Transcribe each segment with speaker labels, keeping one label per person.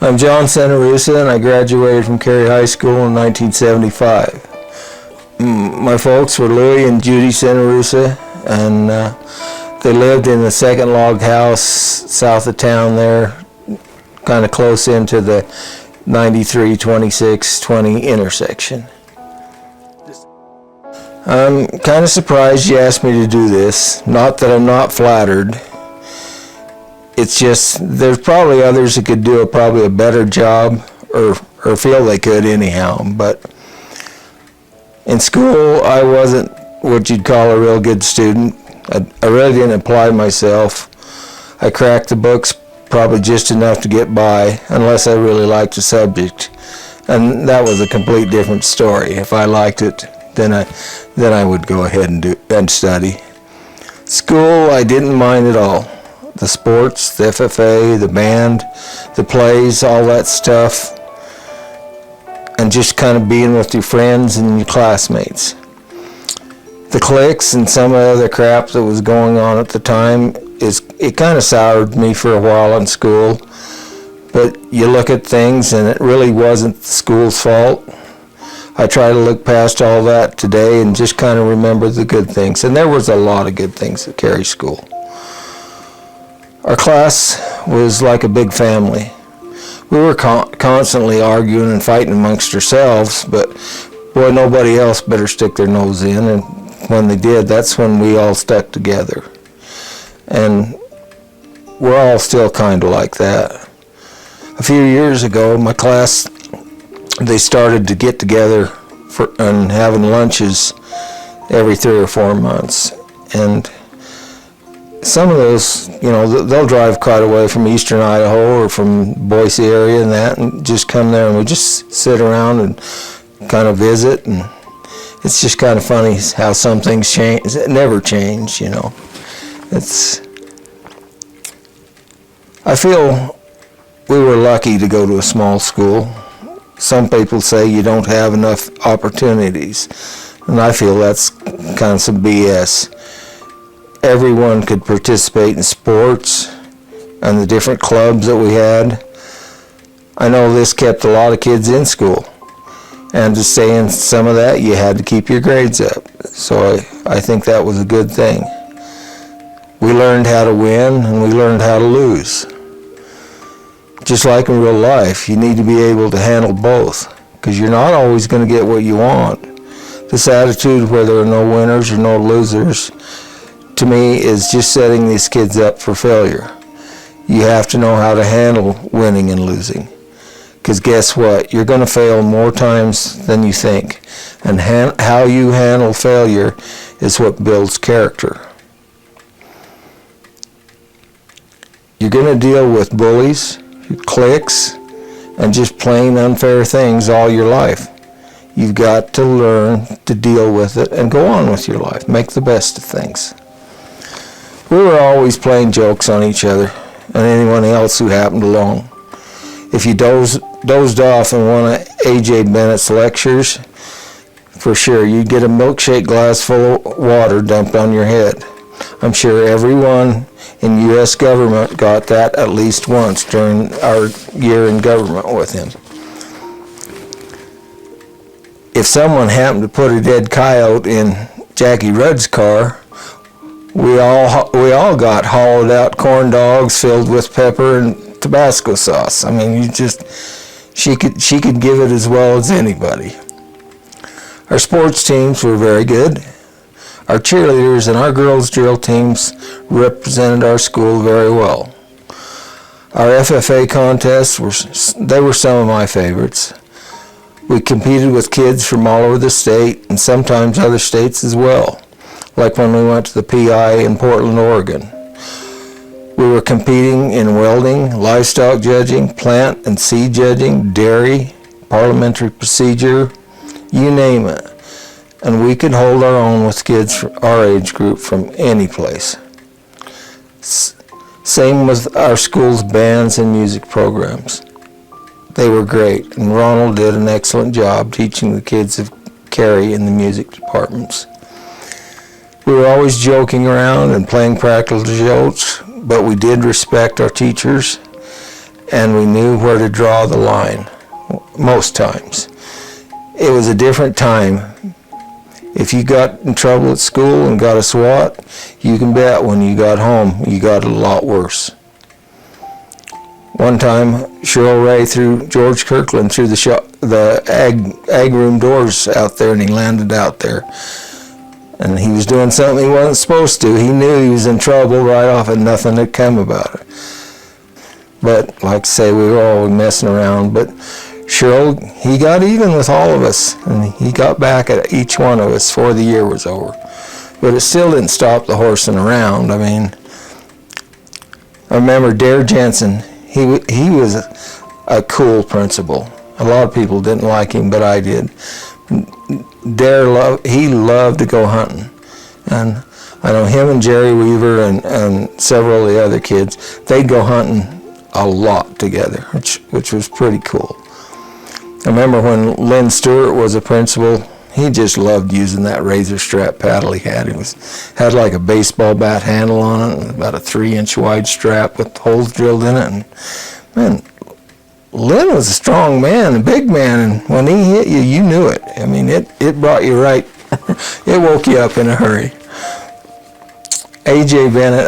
Speaker 1: I'm John Cenarrusa, and I graduated from Carey High School in 1975. My folks were Louis and Judy Cenarrusa, and they lived in the second log house south of town there, kind of close into the 93-26-20 intersection. I'm kind of surprised you asked me to do this. Not that I'm not flattered. It's just there's probably others that could do probably a better job, or feel they could anyhow. But in school, I wasn't what you'd call a real good student. I really didn't apply myself. I cracked the books probably just enough to get by, unless I really liked the subject, and that was a complete different story. If I liked it, then I would go ahead and study. School, I didn't mind at all. The sports, the FFA, the band, the plays, all that stuff, and just kind of being with your friends and your classmates. The cliques and some of the other crap that was going on at the time, it kind of soured me for a while in school. But you look at things and it really wasn't the school's fault. I try to look past all that today and just kind of remember the good things. And there was a lot of good things at Carey School. Our class was like a big family. We were constantly arguing and fighting amongst ourselves, but boy, nobody else better stick their nose in, and when they did, that's when we all stuck together. And we're all still kind of like that. A few years ago, my class, they started to get together and having lunches every 3 or 4 months. And some of those, they'll drive quite a way from eastern Idaho or from Boise area and that, and just come there, and we just sit around and kind of visit. And it's just kind of funny how some things change. It never change, I feel we were lucky to go to a small school. Some people say you don't have enough opportunities, and I feel that's kind of some BS. Everyone could participate in sports and the different clubs that we had. I know this kept a lot of kids in school, and to stay in some of that, you had to keep your grades up. So I think that was a good thing. We learned how to win and we learned how to lose. Just like in real life, you need to be able to handle both, because you're not always going to get what you want. This attitude where there are no winners or no losers, to me, is just setting these kids up for failure. You have to know how to handle winning and losing, because guess what? You're going to fail more times than you think, and how you handle failure is what builds character. You're going to deal with bullies, cliques, and just plain unfair things all your life. You've got to learn to deal with it and go on with your life. Make the best of things. We were always playing jokes on each other and anyone else who happened along. If you dozed off in one of A.J. Bennett's lectures, for sure you'd get a milkshake glass full of water dumped on your head. I'm sure everyone in U.S. government got that at least once during our year in government with him. If someone happened to put a dead coyote in Jackie Rudd's car, we all got hollowed out corn dogs filled with pepper and Tabasco sauce. I mean, she could give it as well as anybody. Our sports teams were very good. Our cheerleaders and our girls' drill teams represented our school very well. Our FFA contests were some of my favorites. We competed with kids from all over the state and sometimes other states as well, like when we went to the PI in Portland, Oregon. We were competing in welding, livestock judging, plant and seed judging, dairy, parliamentary procedure, you name it. And we could hold our own with kids from our age group from any place. Same with our school's bands and music programs. They were great, and Ronald did an excellent job teaching the kids of Carey in the music departments. We were always joking around and playing practical jokes, but we did respect our teachers and we knew where to draw the line most times. It was a different time. If you got in trouble at school and got a SWAT, you can bet when you got home, you got it a lot worse. One time, Cheryl Ray threw George Kirkland through the ag room doors out there, and he landed out there. And he was doing something he wasn't supposed to. He knew he was in trouble right off, and nothing had come about it. But, like I say, we were all messing around. But Cheryl, he got even with all of us, and he got back at each one of us before the year was over. But it still didn't stop the horsing around. I mean, I remember Dare Jensen. He was a cool principal. A lot of people didn't like him, but I did. He loved to go hunting. And I know him and Jerry Weaver and several of the other kids, they'd go hunting a lot together, which was pretty cool. I remember when Lynn Stewart was a principal, he just loved using that razor strap paddle he had. It had like a baseball bat handle on it, and about a 3-inch wide strap with holes drilled in it. And man, Lynn was a strong man, a big man, and when he hit you, you knew it. I mean, it brought you right. It woke you up in a hurry. A.J. Bennett,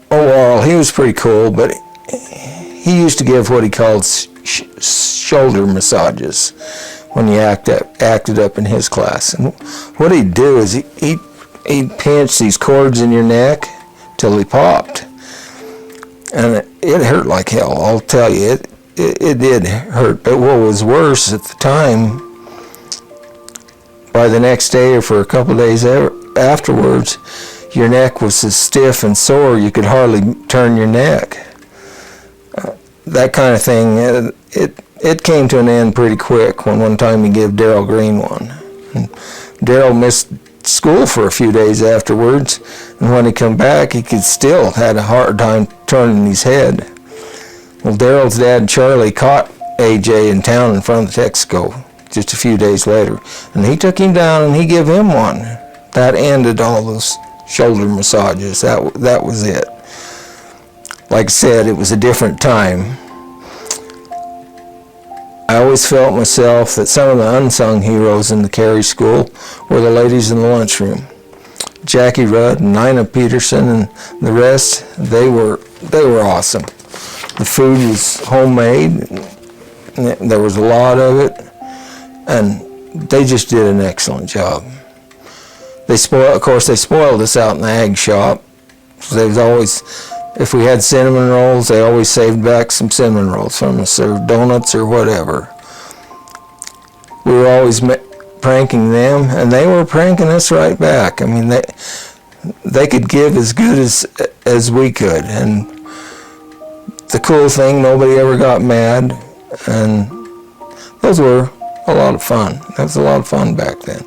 Speaker 1: Oral, he was pretty cool, but he used to give what he called shoulder massages when he acted up in his class. And what he'd do is he'd pinch these cords in your neck till he popped. And it hurt like hell, I'll tell you. It did hurt. But what was worse at the time, by the next day or for a couple of days afterwards, your neck was so stiff and sore you could hardly turn your neck. That kind of thing, it came to an end pretty quick when one time he gave Darryl Green one. Darryl missed school for a few days afterwards, and when he come back, he still had a hard time turning his head. Well, Darryl's dad, Charlie, caught AJ in town in front of the Texaco just a few days later, and he took him down and he gave him one. That ended all those shoulder massages. That was it. Like I said, it was a different time. I always felt myself that some of the unsung heroes in the Carey School were the ladies in the lunchroom. Jackie Rudd and Nina Peterson and the rest, they were awesome. The food was homemade, and there was a lot of it, and they just did an excellent job. Of course, they spoiled us out in the ag shop. So they was always, if we had cinnamon rolls, they always saved back some cinnamon rolls from us, or donuts or whatever. We were always pranking them, and they were pranking us right back. I mean, they could give as good as we could. And the cool thing, nobody ever got mad, and those were a lot of fun. That was a lot of fun back then.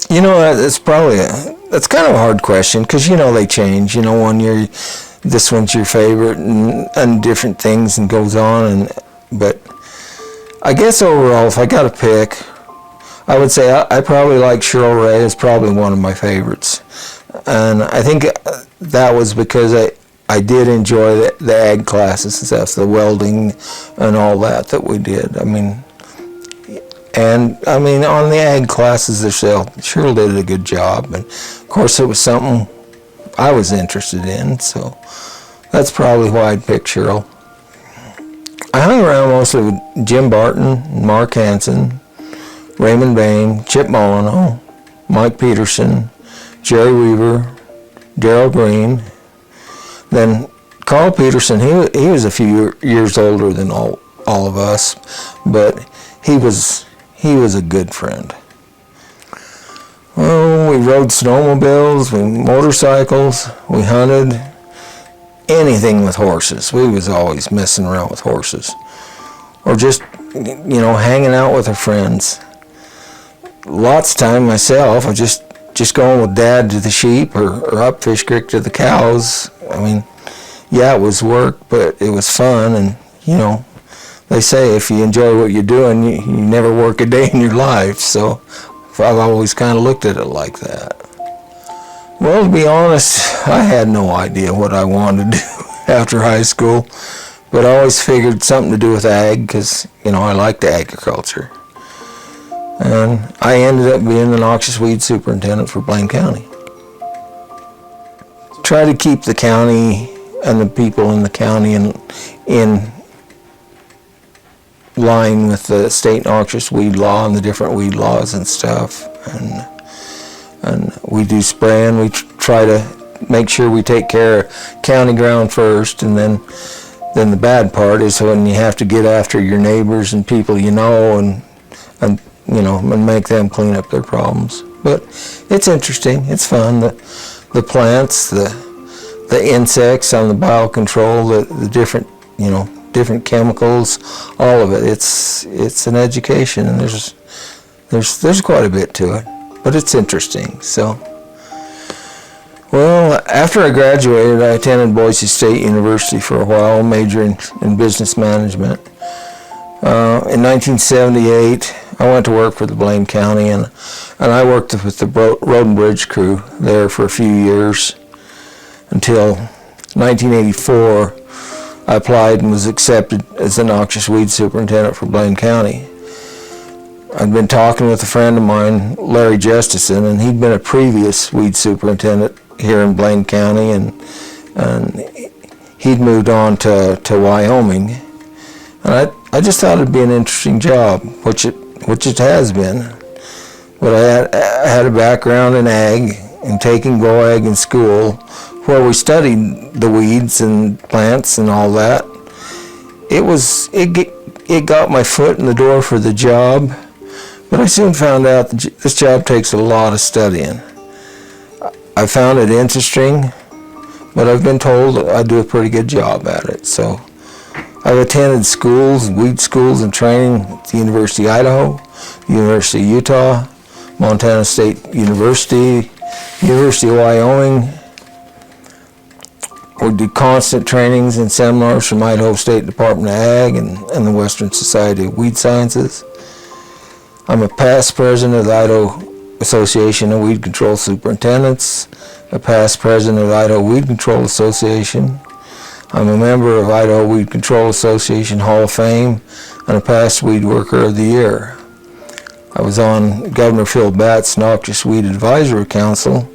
Speaker 1: You know, that's kind of a hard question, because, you know, they change. You know, one year this one's your favorite and different things and goes on. But I guess overall, if I got to pick, I would say I probably like Cheryl Ray is probably one of my favorites. And I think that was because I did enjoy the ag classes and stuff, the welding and all that we did. I mean, on the ag classes themselves, Cheryl did a good job. And of course, it was something I was interested in, so that's probably why I'd pick Cheryl. I hung around mostly with Jim Barton, Mark Hansen, Raymond Bain, Chip Molyneux, Mike Peterson, Jerry Weaver, Darryl Green. Then Carl Peterson, he was a few years older than all of us, but he was a good friend. Well, we rode snowmobiles, motorcycles, we hunted, anything with horses. We was always messing around with horses. Or just, you know, hanging out with our friends. Lots of time myself, I just going with Dad to the sheep or up Fish Creek to the cows. I mean, yeah, it was work, but it was fun, and, you know, they say if you enjoy what you're doing, you never work a day in your life, so I've always kind of looked at it like that. Well, to be honest, I had no idea what I wanted to do. after high school, but I always figured something to do with ag because, I liked agriculture. And I ended up being the noxious weed superintendent for Blaine County. Try to keep the county and the people in the county in line with the state noxious weed law and the different weed laws and stuff. And we do spraying. We try to make sure we take care of county ground first, and then the bad part is when you have to get after your neighbors and people and make them clean up their problems. But it's interesting. It's fun. The plants, the insects on the biocontrol, the different different chemicals, all of it. It's an education, and there's quite a bit to it, but it's interesting. So, well, after I graduated, I attended Boise State University for a while, majoring in business management. In 1978, I went to work for the Blaine County, and I worked with the Road and Bridge crew there for a few years until 1984. I applied and was accepted as the noxious weed superintendent for Blaine County. I'd been talking with a friend of mine, Larry Justison, and he'd been a previous weed superintendent here in Blaine County, and he'd moved on to Wyoming. And I just thought it'd be an interesting job, which it has been. But I had a background in ag and taking GoAg in school, where we studied the weeds and plants and all that. It got my foot in the door for the job, but I soon found out that this job takes a lot of studying. I found it interesting, but I've been told I do a pretty good job at it. So I've attended schools, weed schools and training at the University of Idaho, the University of Utah, Montana State University, University of Wyoming. We do constant trainings and seminars from Idaho State Department of Ag and the Western Society of Weed Sciences. I'm a past president of the Idaho Association of Weed Control Superintendents, a past president of the Idaho Weed Control Association. I'm a member of Idaho Weed Control Association Hall of Fame and a past Weed Worker of the Year. I was on Governor Phil Batt's Noxious Weed Advisory Council,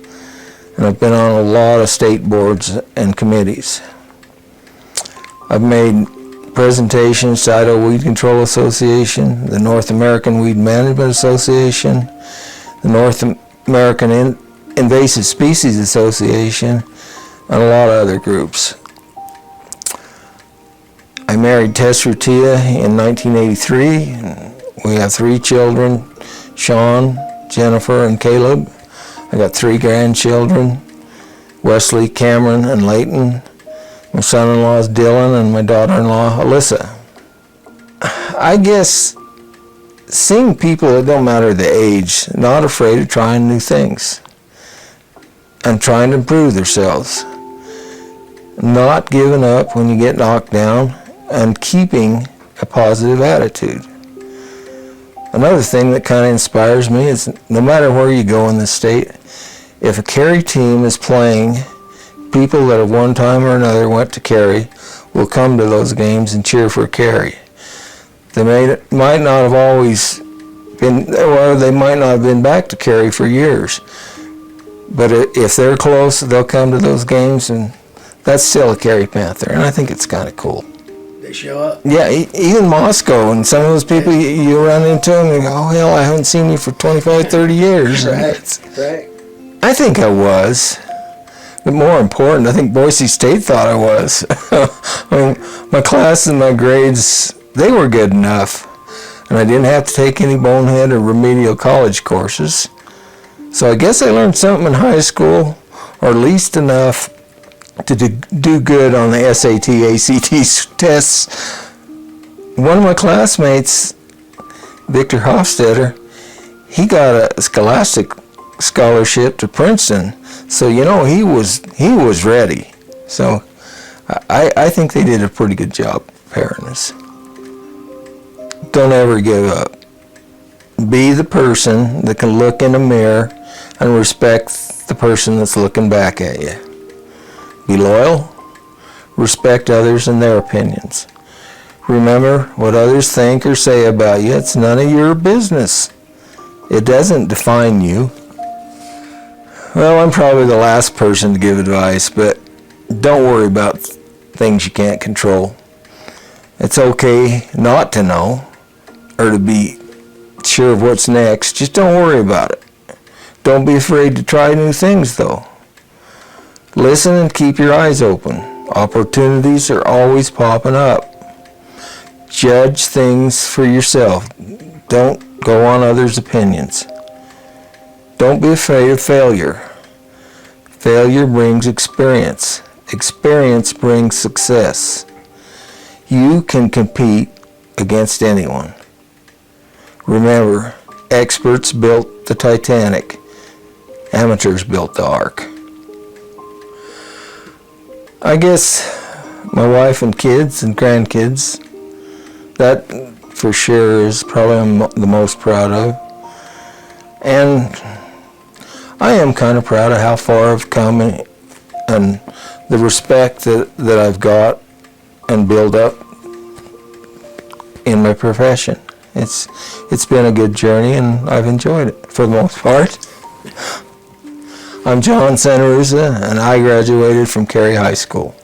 Speaker 1: and I've been on a lot of state boards and committees. I've made presentations to Idaho Weed Control Association, the North American Weed Management Association, the North American Invasive Species Association, and a lot of other groups. I married Tess Rutia in 1983, and we have 3 children, Sean, Jennifer, and Caleb. I got 3 grandchildren, Wesley, Cameron, and Layton. My son-in-law is Dylan, and my daughter-in-law, Alyssa. I guess seeing people, it don't matter the age, not afraid of trying new things and trying to improve themselves. Not giving up when you get knocked down and keeping a positive attitude. Another thing that kind of inspires me is no matter where you go in the state, if a Carey team is playing, people that at one time or another went to Carey will come to those games and cheer for Carey. They might not have always been, or they might not have been back to Carey for years. But if they're close, they'll come to those games, and that's still a Carey Panther, and I think it's kind of cool.
Speaker 2: They show up?
Speaker 1: Yeah, even Moscow, and some of those people, you run into them and go, oh, hell, I haven't seen you for 25, 30 years.
Speaker 2: Right.
Speaker 1: I think I was. But more important, I think Boise State thought I was. I mean, my class and my grades, they were good enough. And I didn't have to take any bonehead or remedial college courses. So I guess I learned something in high school, or at least enough to do good on the SAT, ACT tests. One of my classmates, Victor Hofstetter, he got a scholastic scholarship to Princeton, so he was ready. So I think they did a pretty good job preparing us. Don't ever give up. Be the person that can look in a mirror and respect the person that's looking back at you. Be loyal, Respect others and their opinions. Remember, what others think or say about you, it's none of your business. It doesn't define you. Well, I'm probably the last person to give advice, but don't worry about things you can't control. It's okay not to know or to be sure of what's next. Just don't worry about it. Don't be afraid to try new things, though. Listen and keep your eyes open. Opportunities are always popping up. Judge things for yourself. Don't go on others' opinions. Don't be afraid of failure. Failure brings experience. Experience brings success. You can compete against anyone. Remember, experts built the Titanic. Amateurs built the Ark. I guess my wife and kids and grandkids, that for sure is probably I'm the most proud of. And I am kind of proud of how far I've come and the respect that I've got and build up in my profession. It's been a good journey and I've enjoyed it for the most part. I'm John Cenarrusa and I graduated from Carey High School.